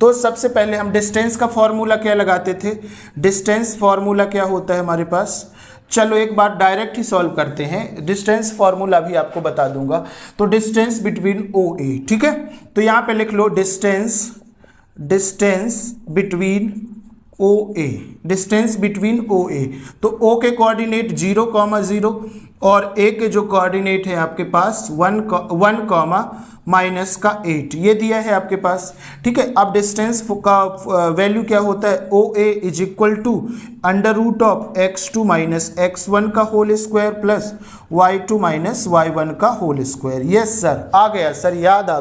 तो सबसे पहले हम डिस्टेंस का फॉर्मूला क्या लगाते थे, डिस्टेंस फॉर्मूला क्या होता है हमारे पास। चलो एक बार डायरेक्ट ही सॉल्व करते हैं, डिस्टेंस फॉर्मूला भी आपको बता दूंगा। तो डिस्टेंस बिटवीन ओ ए, ठीक है, तो यहाँ पे लिख लो डिस्टेंस बिटवीन ओ ए, डिस्टेंस बिटवीन ओ ए। तो ओ के कोऑर्डिनेट 0,0 और ए के जो कोऑर्डिनेट है आपके पास 1,-8 ये दिया है आपके पास। ठीक है, अब डिस्टेंस का वैल्यू क्या होता है, O A is equal to √of x2 - x1 का whole square plus y2 - y1 का होल स्क्वायर। यस सर, आ गया सर, याद आ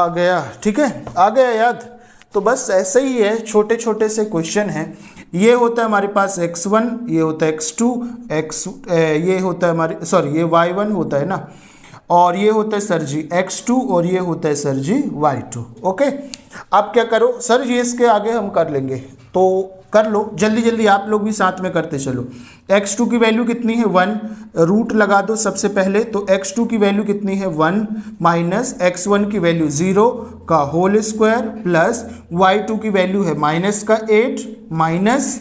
गया। ठीक है, आ गया याद। तो बस ऐसे ही है, छोटे छोटे से क्वेश्चन हैं। ये होता है हमारे पास x1, ये होता है x2, ये होता है हमारे ये y1 होता है ना, और ये होता है सर जी x2, और ये होता है सर जी y2। ओके, अब क्या करो सर जी, इसके आगे हम कर लेंगे, तो कर लो जल्दी जल्दी, आप लोग भी साथ में करते चलो। x2 की वैल्यू कितनी है 1, रूट लगा दो सबसे पहले। तो x2 की वैल्यू कितनी है 1 माइनस x1 की वैल्यू 0 का होल स्क्वायर प्लस y2 की वैल्यू है -8 माइनस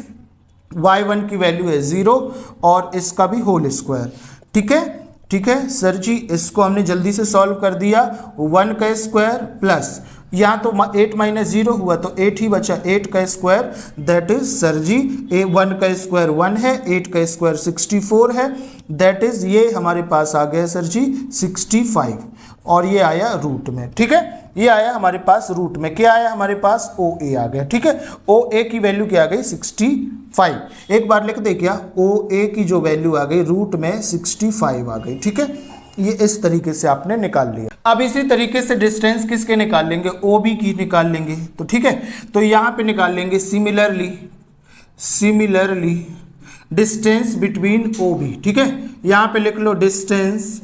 y1 की वैल्यू है 0 और इसका भी होल स्क्वायर। ठीक है, ठीक है सर जी, इसको हमने जल्दी से सॉल्व कर दिया। 1 का स्क्वायर प्लस यहाँ तो 8 माइनस 0 हुआ तो 8 ही बचा, 8 का स्क्वायर दैट इज सर जी 1 का स्क्वायर 1 है, 8 का स्क्वायर 64 है, दैट इज ये हमारे पास आ गया सर जी 65 और ये आया रूट में। ठीक है, ये आया हमारे पास रूट में, क्या आया हमारे पास ओ ए आ गया। ठीक है, ओ ए की वैल्यू क्या आ गई 65। एक बार लिख दे क्या, ओ ए की जो वैल्यू आ गई रूट में 65 आ गई। ठीक है, ये इस तरीके से आपने निकाल लिया। अब इसी तरीके से डिस्टेंस किसके निकाल लेंगे, ओ बी की निकाल लेंगे। तो ठीक है, तो यहाँ पे निकाल लेंगे similarly distance between O B. ठीक है, यहाँ पे लिख लो distance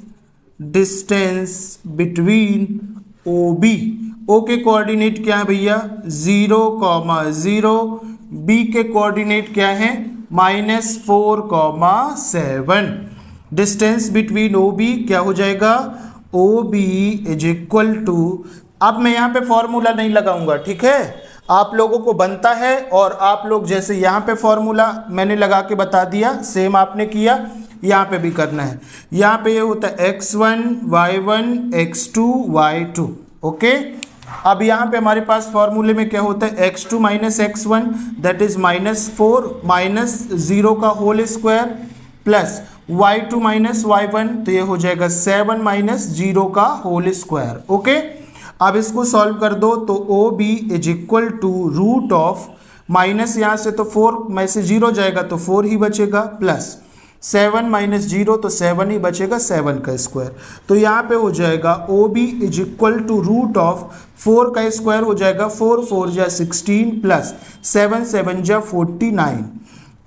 between O B. O के कोऑर्डिनेट क्या है भैया 0,0, बी के कोऑर्डिनेट क्या है -4,7। डिस्टेंस बिटवीन ओ बी क्या हो जाएगा, O B is equal to, अब मैं यहाँ पे फॉर्मूला नहीं लगाऊंगा। ठीक है, आप लोगों को बनता है और आप लोग जैसे यहाँ पे फॉर्मूला मैंने लगा के बता दिया, सेम आपने किया, यहाँ पे भी करना है। यहाँ पे ये होता है x1 y1 x2 y2। Okay, अब यहाँ पे हमारे पास फॉर्मूले में क्या होता है x2 minus x1 that is -4 -0 का whole square plus y2 minus y1 तो ये हो जाएगा 7 -0 का होल स्क्वायर। ओके, अब इसको सॉल्व कर दो तो O B is equal to root of, minus यहाँ से तो 4 में से 0 जाएगा तो 4 ही बचेगा, प्लस 7 माइनस 0 तो 7 ही बचेगा, 7 का स्क्वायर। तो यहाँ पे हो जाएगा O B is equal to root of 4 का स्क्वायर हो जाएगा 4 4 जा 16 प्लस 7 7 जा 49।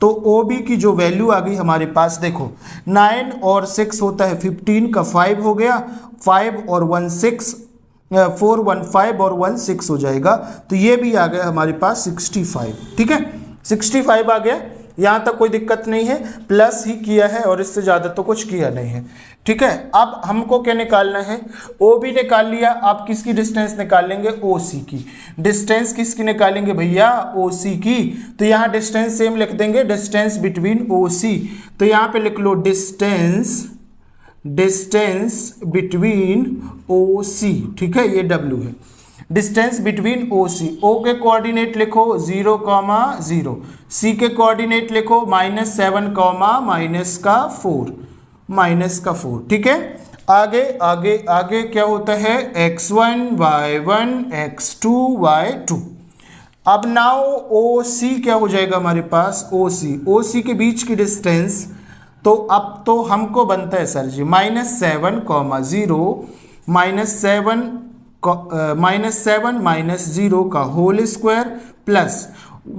तो ओ बी की जो वैल्यू आ गई हमारे पास देखो 9 और 6 होता है 15 का 5 हो गया, 5 और 1 6 4 1 5 और 1 6 हो जाएगा, तो ये भी आ गया हमारे पास 65। ठीक है, 65 आ गया, यहाँ तक कोई दिक्कत नहीं है, प्लस ही किया है और इससे ज़्यादा तो कुछ किया नहीं है। ठीक है, अब हमको क्या निकालना है, ओ बी निकाल लिया, अब किसकी डिस्टेंस निकाल लेंगे, ओ सी की। डिस्टेंस किसकी निकालेंगे भैया, ओ सी की। तो यहाँ डिस्टेंस सेम लिख देंगे, डिस्टेंस बिटवीन ओ सी। तो यहाँ पे लिख लो डिस्टेंस बिटवीन ओ सी। ठीक है, ये W है, डिस्टेंस बिटवीन ओ सी। ओ के कोऑर्डिनेट लिखो 0,0, सी के कोऑर्डिनेट लिखो -7, -4। ठीक है, आगे आगे आगे क्या होता है x1 y1 x2 y2। अब नाउ ओ सी क्या हो जाएगा हमारे पास, ओ सी के बीच की डिस्टेंस, तो अब तो हमको बनता है सर जी -7, 0 -7 -0 का whole square plus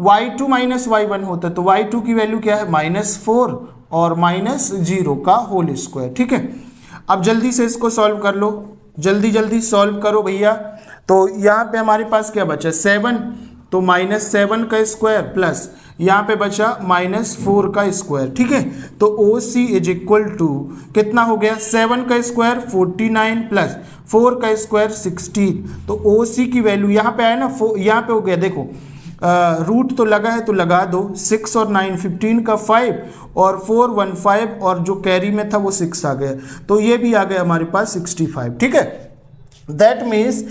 y2 minus y1 होता है, तो y2 की वैल्यू क्या है -4 और -0 का होल स्क्वायर। ठीक है, अब जल्दी से इसको सॉल्व कर लो, जल्दी सॉल्व करो भैया। तो यहाँ पे हमारे पास क्या बचा 7, तो -7 का स्क्वायर प्लस यहाँ पे बचा -4 का स्क्वायर। ठीक है, तो ओ सी इज इक्वल टू कितना हो गया 7 का स्क्वायर 49 प्लस 4 का स्क्वायर 16। तो ओ सी की वैल्यू यहाँ पे आया ना, यहाँ पे हो गया देखो, रूट तो लगा है तो लगा दो, 6 और 9 15 का 5 और 4 1 5 और जो कैरी में था वो 6 आ गया, तो ये भी आ गया हमारे पास 65। ठीक है, that means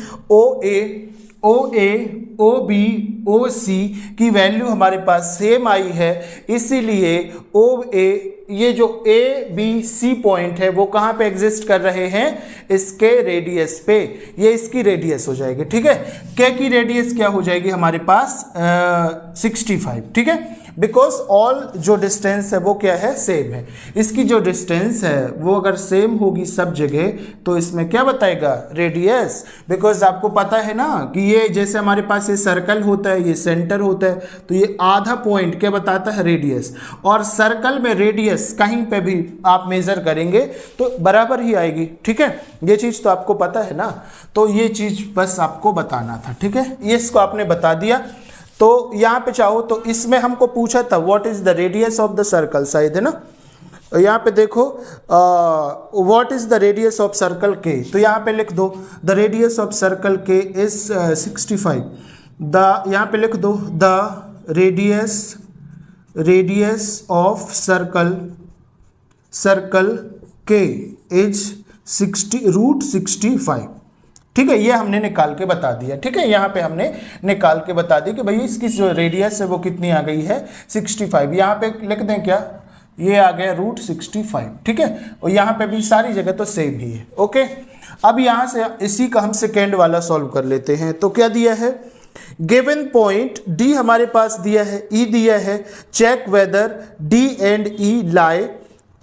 O B O C की वैल्यू हमारे पास सेम आई है, इसीलिए ओ ए, ये जो ए बी सी पॉइंट है वो कहाँ पे एग्जिस्ट कर रहे हैं, इसके रेडियस पे, ये इसकी रेडियस हो जाएगी। ठीक है, के की रेडियस क्या हो जाएगी हमारे पास 65। ठीक है, बिकॉज ऑल जो डिस्टेंस है वो क्या है सेम है, इसकी जो डिस्टेंस है वो अगर सेम होगी सब जगह तो इसमें क्या बताएगा रेडियस। बिकॉज आपको पता है ना कि ये जैसे हमारे पास ये सर्कल होता है, ये सेंटर होता है, तो ये आधा पॉइंट क्या बताता है रेडियस, और सर्कल में रेडियस कहीं पे भी आप मेजर करेंगे तो बराबर ही आएगी। ठीक है, ये चीज तो आपको पता है ना, तो ये चीज बस आपको बताना था। ठीक है, ये इसको आपने बता दिया। तो यहाँ पे चाहो तो इसमें हमको पूछा था what is the radius of the circle, शायद है ना, यहाँ पे देखो what is the radius of circle के, तो यहाँ पे लिख दो द रेडियस ऑफ सर्कल के इज 65। द यहाँ पे लिख दो द रेडियस ऑफ सर्कल के इज 60√65। ठीक है, ये हमने निकाल के बता दिया। ठीक है, यहाँ पे हमने निकाल के बता दी कि भाई इसकी जो रेडियस है वो कितनी आ गई है 65। यहाँ पे लिख दें क्या, ये आ गया √65। ठीक है, और यहाँ पे भी सारी जगह तो सेम ही है। ओके, अब यहाँ से इसी का हम सेकेंड वाला सॉल्व कर लेते हैं। तो क्या दिया है, गिवन पॉइंट डी हमारे पास दिया है, ई दिया है, check whether D and E lie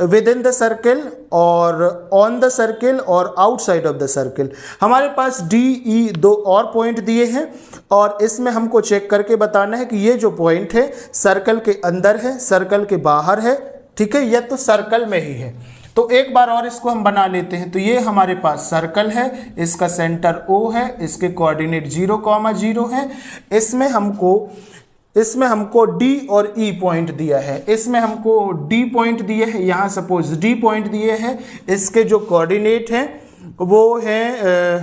within in the circle और ऑन द सर्किल और आउटसाइड ऑफ द सर्किल। हमारे पास डी ई दो और पॉइंट दिए हैं और इसमें हमको चेक करके बताना है कि ये जो पॉइंट है सर्कल के अंदर है, सर्कल के बाहर है। ठीक है, या तो सर्कल में ही है। तो एक बार और इसको हम बना लेते हैं। तो ये हमारे पास सर्कल है, इसका सेंटर O है, इसके कोऑर्डिनेट 0,0 है। इसमें हमको D और E पॉइंट दिया है, इसमें हमको D पॉइंट दिए है, यहाँ सपोज D पॉइंट दिए हैं। इसके जो कोऑर्डिनेट हैं वो है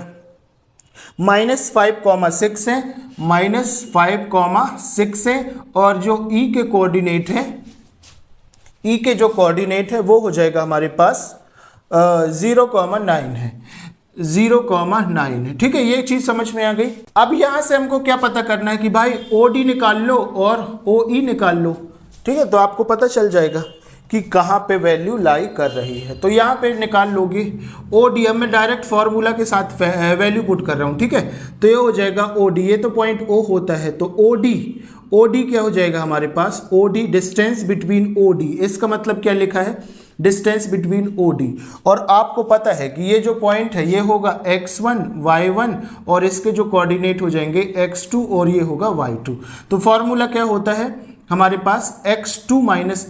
-5,6 है, -5,6 है। और जो E के कोऑर्डिनेट है, E के जो कोऑर्डिनेट है वो हो जाएगा हमारे पास 0,9 है, 0,9 है। ठीक है, ये चीज समझ में आ गई। अब यहां से हमको क्या पता करना है कि भाई OD निकाल लो और OE निकाल लो। ठीक है, तो आपको पता चल जाएगा कि कहाँ पे वैल्यू लाई कर रही है। तो यहाँ पे निकाल लोगे OD। अब मैं डायरेक्ट फॉर्मूला के साथ वैल्यू पुट कर रहा हूँ। ठीक है, तो ये हो जाएगा OD, ये तो पॉइंट O होता है, तो OD क्या हो जाएगा हमारे पास, OD डिस्टेंस बिटवीन OD। इसका मतलब क्या लिखा है, डिस्टेंस बिटवीन OD। और आपको पता है कि ये जो पॉइंट है ये होगा x1 y1 और इसके जो कोऑर्डिनेट हो जाएंगे x2 और ये होगा y2। तो फॉर्मूला क्या होता है हमारे पास, x2 -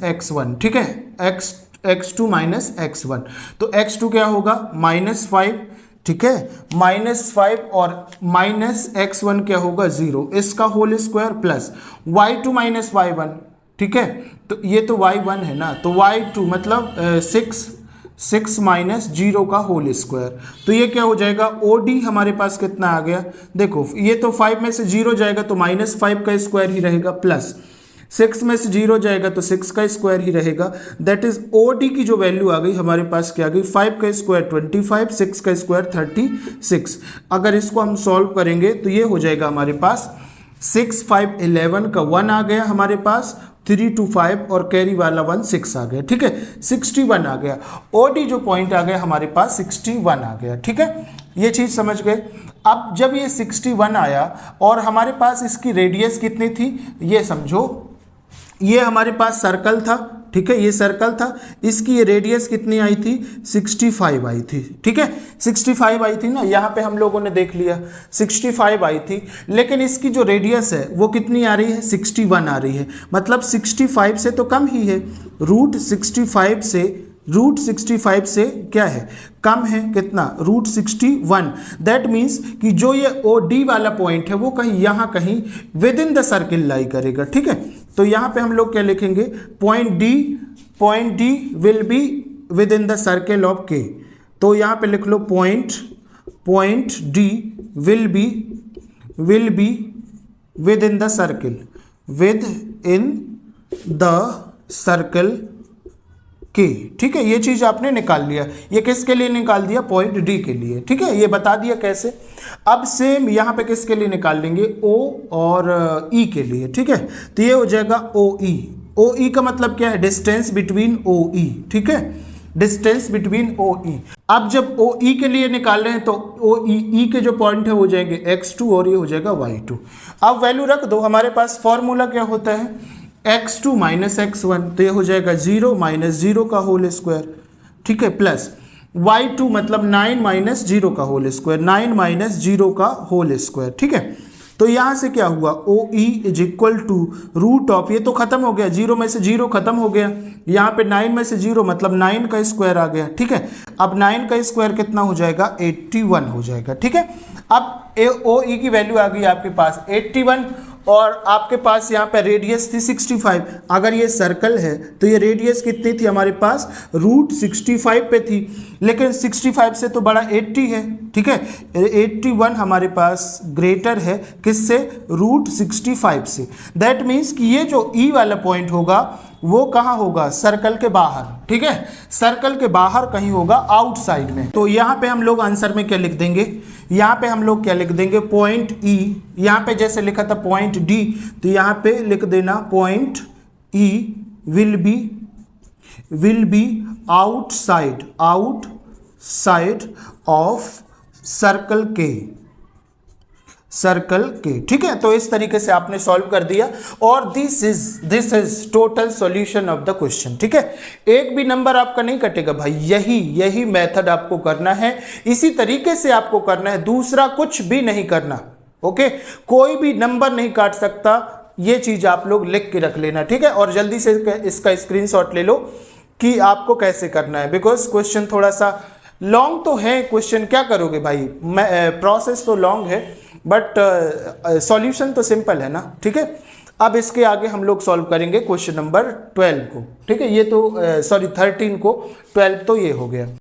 x1। ठीक है, x2 - x1। तो x2 क्या होगा -5। ठीक है, -5 और -x1 क्या होगा 0, इसका whole square plus y2 - y1। ठीक है, तो ये तो y1 है ना, तो y2 मतलब 6 -0 का होल स्क्वायर। तो ये क्या हो जाएगा, OD हमारे पास कितना आ गया, देखो ये तो 5 में से 0 जाएगा तो -5 का स्क्वायर ही रहेगा, प्लस 6 में से 0 जाएगा तो 6 का स्क्वायर ही रहेगा। दैट इज OD की जो वैल्यू आ गई हमारे पास क्या आ गई, 5 का स्क्वायर 25, 6 का स्क्वायर 36। अगर इसको हम सॉल्व करेंगे तो ये हो जाएगा हमारे पास 6 5 11 का 1 आ गया हमारे पास, 3 2 5 और कैरी वाला 1 6 आ गया। ठीक है, 61 आ गया। OD जो पॉइंट आ गया हमारे पास 61 आ गया। ठीक है, ये चीज समझ गए। अब जब ये 61 आया और हमारे पास इसकी रेडियस कितनी थी, ये समझो, ये हमारे पास सर्कल था। ठीक है, ये सर्कल था, इसकी ये रेडियस कितनी आई थी, 65 आई थी। ठीक है, 65 आई थी ना, यहाँ पे हम लोगों ने देख लिया 65 आई थी। लेकिन इसकी जो रेडियस है वो कितनी आ रही है, 61 आ रही है। मतलब 65 से तो कम ही है, √65 से क्या है, कम है, कितना, √61। दैट मीन्स कि जो ये OD वाला पॉइंट है वो कहीं यहाँ कहीं विद इन द सर्किल लाई करेगा। ठीक है, तो यहाँ पे हम लोग क्या लिखेंगे, point D will be with in the circle of K। तो यहाँ पे लिख लो point D will be with in the circle, with in the circle K। ठीक है, ये चीज आपने निकाल लिया। ये किसके लिए निकाल दिया, पॉइंट D के लिए। ठीक है, ये बता दिया कैसे। अब सेम यहाँ पे किसके लिए निकाल लेंगे, O और E के लिए। ठीक है, तो ये हो जाएगा OE का मतलब क्या है, डिस्टेंस बिटवीन OE। ठीक है, डिस्टेंस बिटवीन OE। अब जब OE के लिए निकाल रहे हैं तो OE के जो पॉइंट है हो जाएंगे x2 और ये हो जाएगा y2। अब वैल्यू रख दो। हमारे पास फॉर्मूला क्या होता है, x2 - x1, तो ये हो जाएगा 0 - 0 का होल स्क्वायर। ठीक है, प्लस y2 मतलब 9 - 0 का होल स्क्वायर, 9 - 0 का होल स्क्वायर। ठीक है, तो यहाँ से क्या हुआ, OE is equal to root of, ये तो खत्म हो गया, 0 में से 0 खत्म हो गया, यहाँ पे 9 में से 0 मतलब 9 का स्क्वायर आ गया। ठीक है, अब 9 का स्क्वायर कितना हो जाएगा, 81 हो जाएगा। ठीक है, अब OE की वैल्यू आ गई आपके पास 81 और आपके पास यहाँ पे रेडियस थी 65। अगर ये सर्कल है तो ये रेडियस कितनी थी हमारे पास, √65 पे थी, लेकिन 65 से तो बड़ा 80 है, ठीक है। 81 हमारे पास ग्रेटर है किससे, √65 से। दैट मीन्स कि ये जो ई वाला पॉइंट होगा वो कहाँ होगा, सर्कल के बाहर, ठीक है, सर्कल के बाहर कहीं होगा, आउटसाइड में। तो यहाँ पे हम लोग आंसर में क्या लिख देंगे, यहाँ पे हम लोग क्या लिख देंगे, पॉइंट ई। यहाँ पे जैसे लिखा था पॉइंट डी, तो यहाँ पे लिख देना point E will be outside of circle के, ठीक है। तो इस तरीके से आपने सॉल्व कर दिया और this is total solution of the question, ठीक है। एक भी नंबर आपका नहीं कटेगा भाई, यही मेथड आपको करना है, इसी तरीके से आपको करना है, दूसरा कुछ भी नहीं करना, ओके। कोई भी नंबर नहीं काट सकता, ये चीज आप लोग लिख के रख लेना, ठीक है। और जल्दी से इसका स्क्रीनशॉट ले लो कि आपको कैसे करना है, बिकॉज क्वेश्चन थोड़ा सा लॉन्ग तो है क्वेश्चन, क्या करोगे भाई, प्रोसेस तो लॉन्ग है बट सॉल्यूशन तो सिंपल है ना, ठीक है। अब इसके आगे हम लोग सॉल्व करेंगे क्वेश्चन नंबर 12 को, ठीक है। ये तो 13 को, 12 तो ये हो गया।